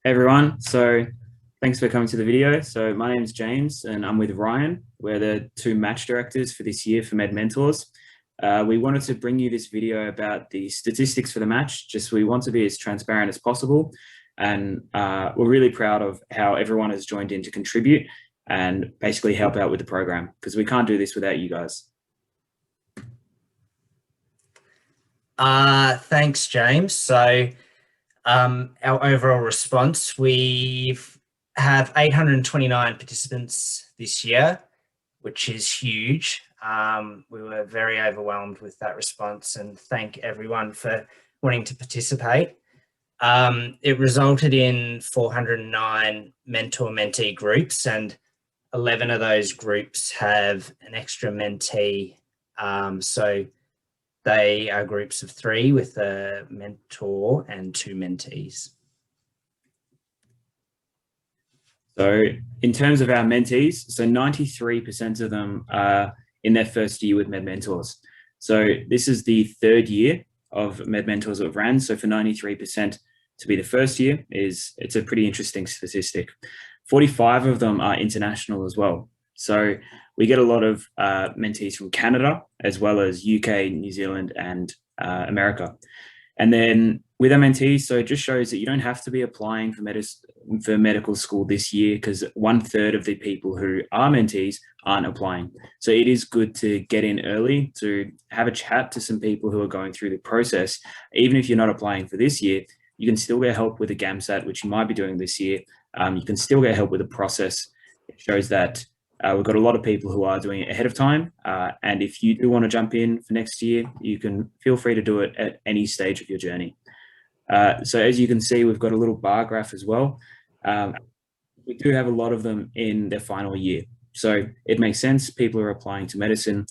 Hey everyone, so thanks for coming to the video. So my name is James and I'm with Ryan. We're the two match directors for this year for Med Mentors. We wanted to bring you this video about the statistics for the match. We want to be as transparent as possible, and we're really proud of how everyone has joined in to contribute and basically help out with the program, because we can't do this without you guys. Thanks, James. So our overall response, we have 829 participants this year, which is huge. We were very overwhelmed with that response, and thank everyone for wanting to participate. It resulted in 409 mentor-mentee groups, and 11 of those groups have an extra mentee. So they are groups of 3 with a mentor and 2 mentees. So in terms of our mentees, so 93% of them are in their first year with Med Mentors. So this is the 3rd year of Med Mentors that we've ran. So for 93% to be the first year, it's a pretty interesting statistic. 45 of them are international as well. So we get a lot of mentees from Canada, as well as UK, New Zealand, and America. And then with our mentees, so it just shows that you don't have to be applying for medical school this year, because 1/3 of the people who are mentees aren't applying. So it is good to get in early, to have a chat to some people who are going through the process. Even if you're not applying for this year, you can still get help with the GAMSAT, which you might be doing this year. You can still get help with the process. It shows that we've got a lot of people who are doing it ahead of time. And if you do want to jump in for next year, you can feel free to do it at any stage of your journey. So as you can see, we've got a little bar graph as well. We do have a lot of them in their final year. So it makes sense. People are applying to medicine.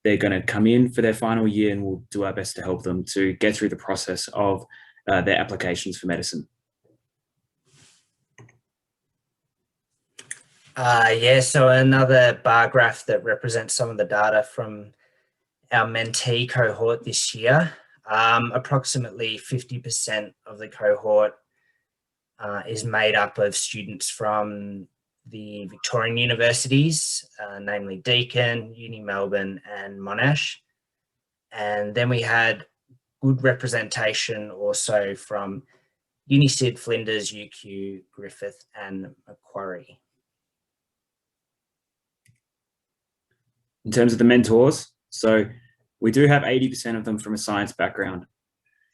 They're going to come in for their final year, and we'll do our best to help them to get through the process of their applications for medicine. So another bar graph that represents some of the data from our mentee cohort this year. Approximately 50% of the cohort is made up of students from the Victorian universities, namely Deakin, Uni Melbourne, and Monash. And then we had good representation also from UniSyd, Flinders, UQ, Griffith, and Macquarie. In terms of the mentors, so we do have 80% of them from a science background.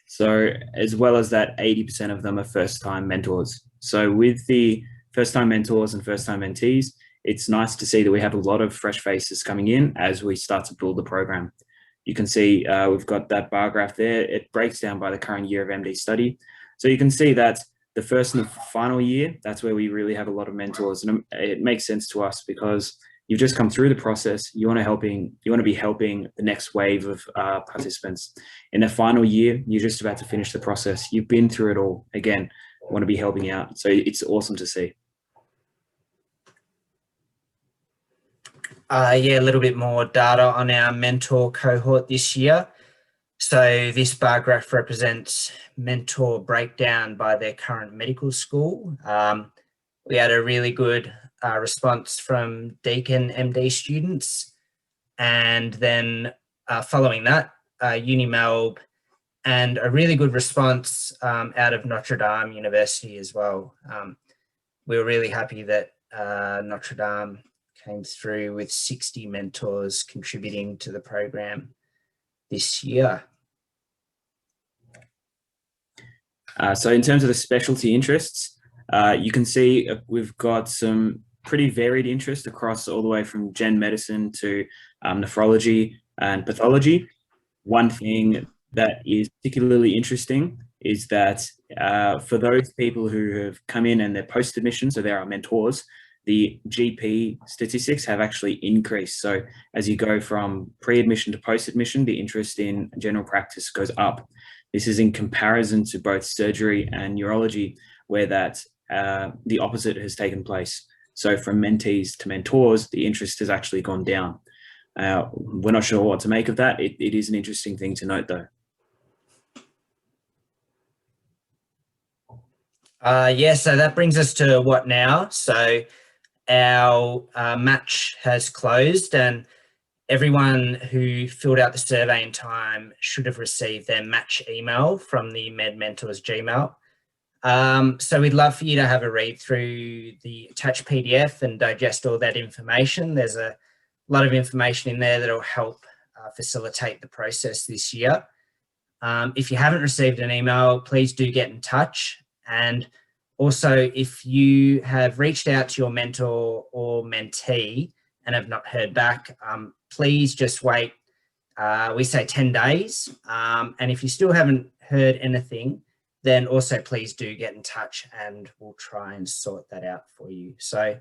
So as well as that, 80% of them are first-time mentors. So with the first-time mentors and first-time mentees, it's nice to see that we have a lot of fresh faces coming in as we start to build the program. You can see we've got that bar graph there. It breaks down by the current year of MD study. So you can see that the first and the final year, that's where we really have a lot of mentors. And it makes sense to us because you've just come through the process. You want to be helping the next wave of participants. In the final year, you're just about to finish the process. You've been through it all. Again, want to be helping out. So it's awesome to see. A little bit more data on our mentor cohort this year. So this bar graph represents mentor breakdown by their current medical school. We had a really good response from Deakin MD students, and then following that, Uni Melb, and a really good response out of Notre Dame University as well. We were really happy that Notre Dame came through with 60 mentors contributing to the program this year. So in terms of the specialty interests, you can see we've got some pretty varied interest across all the way from gen medicine to nephrology and pathology. One thing that is particularly interesting is that for those people who have come in and they're post-admission, so they're our mentors, the GP statistics have actually increased. So as you go from pre-admission to post-admission, the interest in general practice goes up. This is in comparison to both surgery and neurology, where the opposite has taken place. So from mentees to mentors, the interest has actually gone down. We're not sure what to make of that. It is an interesting thing to note, though. Yeah, so that brings us to what now? So our match has closed, and everyone who filled out the survey in time should have received their match email from the Med Mentors Gmail. So we'd love for you to have a read through the attached PDF and digest all that information. There's a lot of information in there that'll help facilitate the process this year. If you haven't received an email, please do get in touch. And also, if you have reached out to your mentor or mentee and have not heard back, please just wait. We say 10 days. And if you still haven't heard anything, then also please do get in touch and we'll try and sort that out for you. So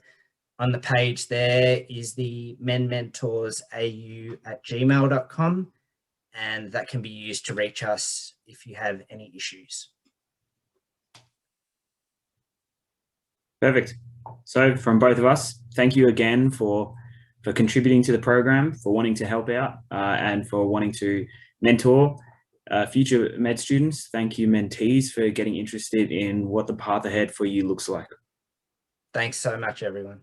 on the page there is the menmentorsau@gmail.com, and that can be used to reach us if you have any issues. Perfect. So from both of us, thank you again for contributing to the program, for wanting to help out, and for wanting to mentor future med students. Thank you, mentees, for getting interested in what the path ahead for you looks like. Thanks so much, everyone.